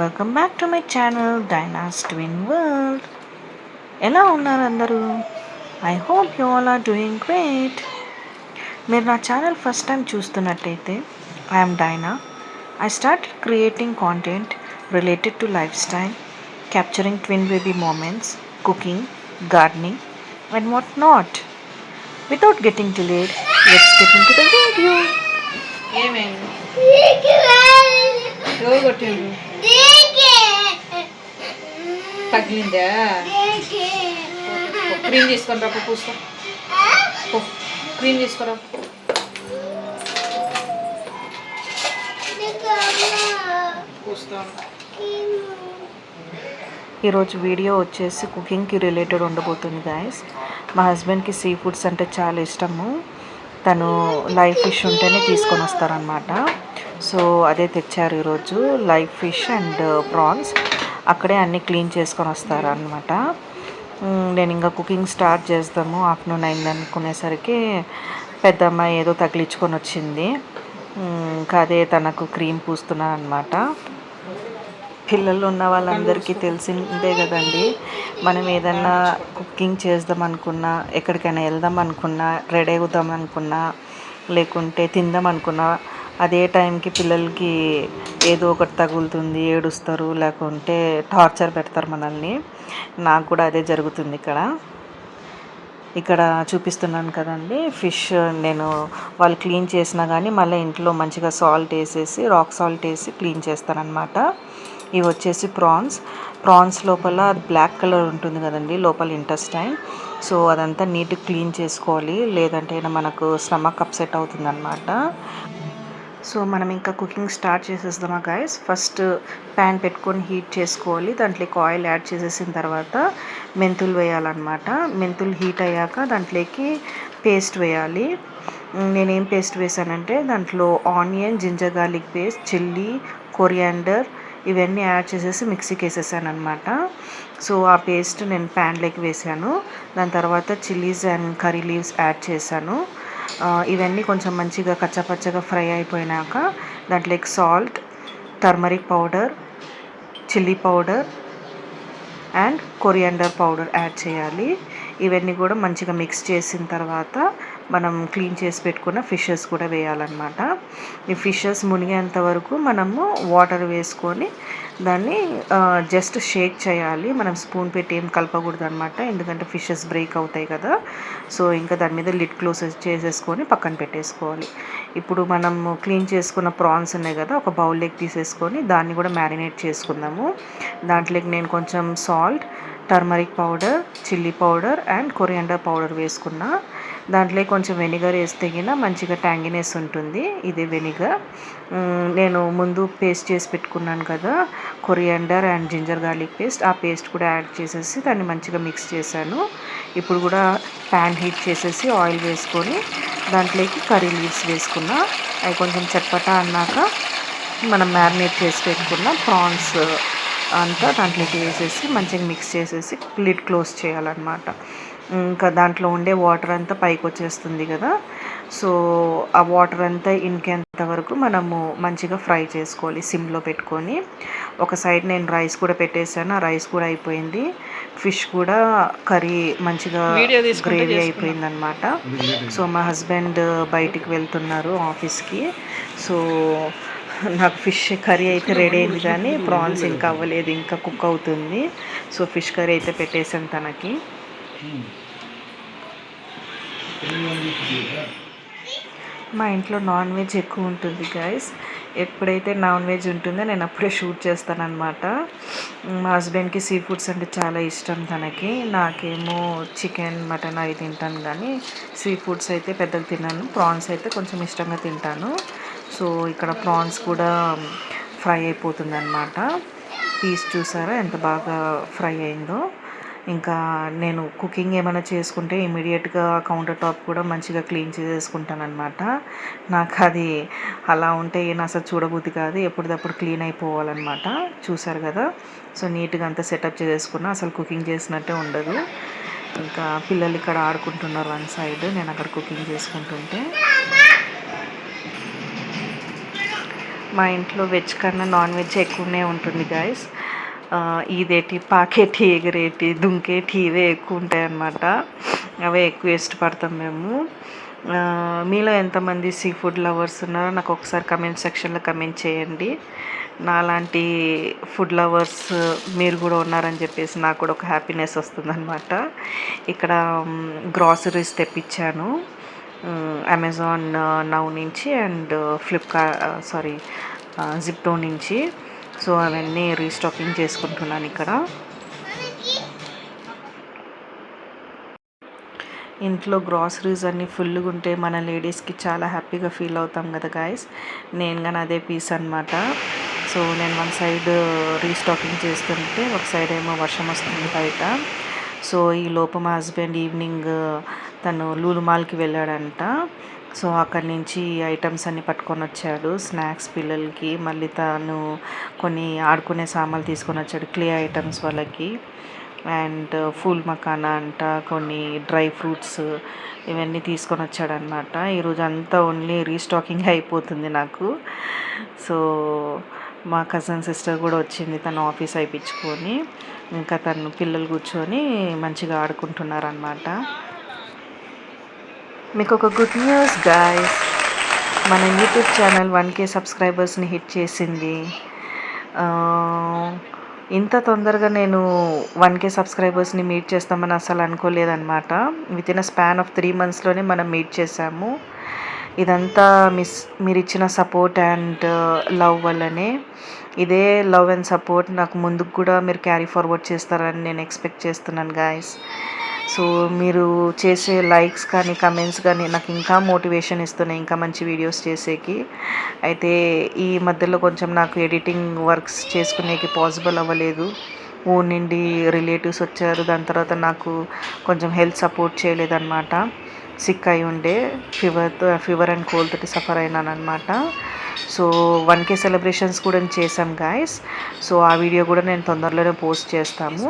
Welcome back to my channel Dyna's twin world. ఎలా ఉన్నారు అందరూ? I hope you all are doing great. మీరు నా ఛానల్ ఫస్ట్ టైం చూస్తున్నట్టయితే I'm Dyna. I start creating content related to life style, capturing twin baby moments, cooking, gardening and what not. Without getting delayed, let's get into the video. ఏమైంది? ఎవరు కొట్టిండ్రు? తగిలిందా? Cream తీసుకొని రా, పూస్తా. Cream తీసుకురా. ఈరోజు video వచ్చేసి కుకింగ్కి related ఉండబోతుంది గాయస్. మా హస్బెండ్కి సీ ఫుడ్స్ అంటే చాలా ఇష్టము. తను లైవ్ ఫిష్ ఉంటేనే తీసుకొని వస్తారనమాట. సో అదే తెచ్చారు ఈరోజు, లైవ్ ఫిష్ అండ్ ప్రాన్స్. అక్కడే అన్నీ క్లీన్ చేసుకొని వస్తారనమాట. నేను ఇంకా కుకింగ్ స్టార్ట్ చేద్దాము ఆఫ్టర్నూన్ అయింది అనుకునేసరికి పెద్ద అమ్మాయి ఏదో తగిలించుకొని వచ్చింది. ఇంకా అదే తనకు క్రీమ్ పూస్తున్నాను అనమాట. పిల్లలు ఉన్న వాళ్ళందరికీ తెలిసిందే కదండి, మనం ఏదన్నా కుకింగ్ చేద్దాం అనుకున్నా, ఎక్కడికైనా వెళ్దాం అనుకున్నా, రెడీ అవుదాం అనుకున్నా, లేకుంటే తిందాం అనుకున్నా, అదే టైంకి పిల్లలకి ఏదో ఒకటి తగులుతుంది, ఏడుస్తారు, లేకుంటే టార్చర్ పెడతారు మనల్ని. నాకు కూడా అదే జరుగుతుంది. ఇక్కడ చూపిస్తున్నాను కదండి ఫిష్. నేను వాళ్ళు క్లీన్ చేసినా కానీ మళ్ళీ ఇంట్లో మంచిగా సాల్ట్ వేసేసి, రాక్ సాల్ట్ వేసి క్లీన్ చేస్తానన్నమాట. ఇవి వచ్చేసి ప్రాన్స్ లోపల అది బ్లాక్ కలర్ ఉంటుంది కదండి, లోపల ఇంటెస్టైన్. సో అదంతా నీట్గా క్లీన్ చేసుకోవాలి, లేదంటే మనకు స్టమక్ అప్సెట్ అవుతుందన్నమాట. సో మనం ఇంకా కుకింగ్ స్టార్ట్ చేసేద్దామా గైస్. ఫస్ట్ ప్యాన్ పెట్టుకొని హీట్ చేసుకోవాలి, దాంట్లోకి ఆయిల్ యాడ్ చేసేసిన తర్వాత మెంతులు వేయాలన్నమాట. మెంతులు హీట్ అయ్యాక దాంట్లోకి పేస్ట్ వేయాలి. నేనేం పేస్ట్ వేసానంటే దాంట్లో onion, ginger garlic paste, chilli, coriander ఇవన్నీ యాడ్ చేసేసి మిక్సీకి వేసేసాను అనమాట. సో ఆ పేస్ట్ నేను ప్యాన్లోకి వేసాను. దాని తర్వాత chillies and curry leaves add చేశాను. ఇవన్నీ కొంచెం మంచిగా కచ్చపచ్చగా ఫ్రై అయిపోయినాక దాంట్లోకి salt, turmeric powder, chilli powder and coriander powder add చేయాలి. ఇవన్నీ కూడా మంచిగా మిక్స్ చేసిన తర్వాత మనం క్లీన్ చేసి పెట్టుకున్న ఫిషెస్ కూడా వేయాలన్నమాట. ఈ ఫిషెస్ మునిగేంత వరకు మనము వాటర్ వేసుకొని దాన్ని జస్ట్ షేక్ చేయాలి. మనం స్పూన్ పెట్టి ఏం కలపకూడదు అనమాట, ఎందుకంటే ఫిషెస్ బ్రేక్ అవుతాయి కదా. సో ఇంకా దాని మీద లిడ్ క్లోజ్ చేసేసుకొని పక్కన పెట్టేసుకోవాలి. ఇప్పుడు మనము క్లీన్ చేసుకున్న ప్రాన్స్ ఉన్నాయి కదా, ఒక బౌల్లోకి తీసేసుకొని దాన్ని కూడా మ్యారినేట్ చేసుకుందాము. దాంట్లోకి నేను కొంచెం salt, turmeric powder, chilli powder and coriander powder వేసుకున్నా. దాంట్లో కొంచెం వెనిగర్ వేస్తే గిన మంచిగా ట్యాంగినెస్ ఉంటుంది. ఇది వెనిగర్. నేను ముందు పేస్ట్ చేసి పెట్టుకున్నాను కదా, coriander and ginger garlic paste, ఆ పేస్ట్ కూడా యాడ్ చేసేసి దాన్ని మంచిగా మిక్స్ చేశాను. ఇప్పుడు కూడా ప్యాన్ హీట్ చేసేసి ఆయిల్ వేసుకొని దాంట్లోకి కర్రీ లీవ్స్ వేసుకున్నా. అవి కొంచెం చట్పటా అన్నాక మనం మ్యారినేట్ చేసి పెట్టుకున్న ప్రాన్స్ అంతా దాంట్లోకి వేసేసి మంచిగా మిక్స్ చేసేసి లిడ్ క్లోజ్ చేయాలన్నమాట. ఇంకా దాంట్లో ఉండే వాటర్ అంతా పైకి వచ్చేస్తుంది కదా. సో ఆ వాటర్ అంతా ఇంకేంత వరకు మనము మంచిగా ఫ్రై చేసుకోవాలి సిమ్లో పెట్టుకొని. ఒక సైడ్ నేను రైస్ కూడా పెట్టేశాను, ఆ రైస్ కూడా అయిపోయింది. ఫిష్ కూడా కర్రీ మంచిగా గ్రేవీ అయిపోయింది అనమాట. సో మా హస్బెండ్ బయటికి వెళ్తున్నారు ఆఫీస్కి. సో నాకు ఫిష్ కర్రీ అయితే రెడీ అయింది, కానీ ప్రాన్స్ ఇంకా అవ్వలేదు, ఇంకా కుక్ అవుతుంది. సో ఫిష్ కర్రీ అయితే పెట్టేసాను తనకి. మా ఇంట్లో నాన్ వెజ్ ఎక్కువ ఉంటుంది గైస్. ఎప్పుడైతే నాన్ వెజ్ ఉంటుందో నేను అప్పుడే షూట్ చేస్తానన్నమాట. మా హస్బెండ్కి సీ ఫుడ్స్ అంటే చాలా ఇష్టం తనకి. నాకేమో చికెన్, మటన్ అవి తింటాను, కానీ సీ ఫుడ్స్ అయితే పెద్దగా తిన్నాను. ప్రాన్స్ అయితే కొంచెం ఇష్టంగా తింటాను. సో ఇక్కడ ప్రాన్స్ కూడా ఫ్రై అయిపోతుంది అనమాట. పీస్ చూసారా ఎంత బాగా ఫ్రై అయిందో. ఇంకా నేను కుకింగ్ ఏమైనా చేసుకుంటే ఇమీడియట్గా కౌంటర్ టాప్ కూడా మంచిగా క్లీన్ చేసేసుకుంటాను అనమాట. నాకు అది అలా ఉంటే నేను అసలు చూడబుద్ధి కాదు, ఎప్పటికప్పుడు క్లీన్ అయిపోవాలన్నమాట. చూసారు కదా, సో నీట్గా అంతా సెటప్ చేసేసుకున్నా, అసలు కుకింగ్ చేసినట్టే ఉండదు. ఇంకా పిల్లలు ఇక్కడ ఆడుకుంటున్నారు వన్ సైడ్, నేను అక్కడ కుకింగ్ చేసుకుంటుంటే. మా ఇంట్లో వెజ్ కన్నా నాన్ వెజ్ ఎక్కువనే ఉంటుంది గాయస్. ఈదేటి పాకేటి ఎగిరేటి దుంకేటి ఇవే ఎక్కువ ఉంటాయి అన్నమాట. అవే ఎక్కువ ఇష్టపడతాం మేము. మీలో ఎంతమంది సీ ఫుడ్ లవర్స్ ఉన్నారో నాకు ఒకసారి కమెంట్ సెక్షన్లో కమెంట్ చేయండి. నాలాంటి ఫుడ్ లవర్స్ మీరు కూడా ఉన్నారని చెప్పేసి నాకు కూడా ఒక హ్యాపీనెస్ వస్తుందన్నమాట. ఇక్కడ గ్రాసరీస్ తెప్పించాను అమెజాన్ నౌ నుంచి అండ్ జిప్టో నుంచి. సో అవన్నీ రీస్టాకింగ్ చేసుకుంటున్నాను ఇక్కడ. ఇంట్లో గ్రాసరీస్ అన్నీ ఫుల్గా ఉంటే మన లేడీస్కి చాలా హ్యాపీగా ఫీల్ అవుతాం కదా గాయస్. నేను కానీ అదే పీస్ అనమాట. సో నేను వన్ సైడ్ రీస్టాకింగ్ చేస్తుంటే ఒక సైడ్ ఏమో వర్షం వస్తుంది బయట. సో ఈ లోపు మా హస్బెండ్ ఈవినింగ్ తను లూలు మాల్కి వెళ్ళాడంట. సో అక్కడి నుంచి ఐటమ్స్ అన్నీ పట్టుకొని వచ్చాడు, స్నాక్స్ పిల్లలకి. మళ్ళీ తను కొన్ని ఆడుకునే సామాన్లు తీసుకొని వచ్చాడు, క్లే ఐటమ్స్ వాళ్ళకి. అండ్ ఫూల్ మకానా అంట, కొన్ని డ్రై ఫ్రూట్స్, ఇవన్నీ తీసుకొని వచ్చాడనమాట. ఈరోజు అంతా ఓన్లీ రీస్టాకింగ్ అయిపోతుంది నాకు. సో మా కజిన్ సిస్టర్ కూడా వచ్చింది, తను ఆఫీస్ అయిపించుకొని. ఇంకా తను పిల్లలు కూర్చొని మంచిగా ఆడుకుంటున్నారనమాట. మీకు ఒక గుడ్ న్యూస్ గాయ్స్, మన యూట్యూబ్ ఛానల్ 1K సబ్స్క్రైబర్స్ని హిట్ చేసింది. ఇంత తొందరగా నేను 1K సబ్స్క్రైబర్స్ని మీట్ చేస్తామని అసలు అనుకోలేదన్నమాట. వితిన్ అ స్పాన్ ఆఫ్ 3 monthsలోనే మనం మీట్ చేసాము. ఇదంతా మీరు ఇచ్చిన సపోర్ట్ అండ్ లవ్ వల్లనే. ఇదే లవ్ అండ్ సపోర్ట్ నాకు ముందుకు కూడా మీరు క్యారీ ఫార్వర్డ్ చేస్తారని నేను ఎక్స్పెక్ట్ చేస్తున్నాను గాయస్. సో మీరు చేసే లైక్స్ కానీ కమెంట్స్ కానీ నాకు ఇంకా మోటివేషన్ ఇస్తున్నాయి ఇంకా మంచి వీడియోస్ చేసేకి. అయితే ఈ మధ్యలో కొంచెం నాకు ఎడిటింగ్ వర్క్స్ చేసుకునేకి పాసిబుల్ అవ్వలేదు. ఊరి నుండి రిలేటివ్స్ వచ్చారు, దాని తర్వాత నాకు కొంచెం హెల్త్ సపోర్ట్ చేయలేదన్నమాట. సిక్ అయి ఉండే ఫీవర్ అండ్ కోల్డ్ తోటి సఫర్ అయినాను అనమాట. సో 1K సెలబ్రేషన్స్ కూడా చేసాం గాయస్. సో ఆ వీడియో కూడా నేను తొందరలోనే పోస్ట్ చేస్తాము.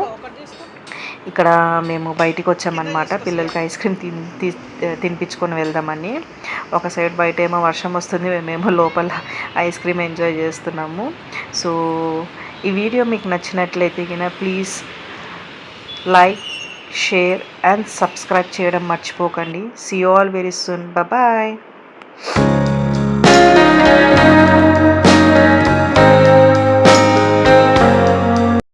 ఇక్కడ మేము బయటికి వచ్చామన్నమాట, పిల్లలకి ఐస్ క్రీమ్ తినిపించుకొని వెళ్దామని. ఒక సైడ్ బయట ఏమో వర్షం వస్తుంది, మేమేమో లోపల ఐస్ క్రీమ్ ఎంజాయ్ చేస్తున్నాము. సో ఈ వీడియో మీకు నచ్చినట్లయితే కనుక please like, share and subscribe చేయడం మర్చిపోకండి. See you all very soon. Bye.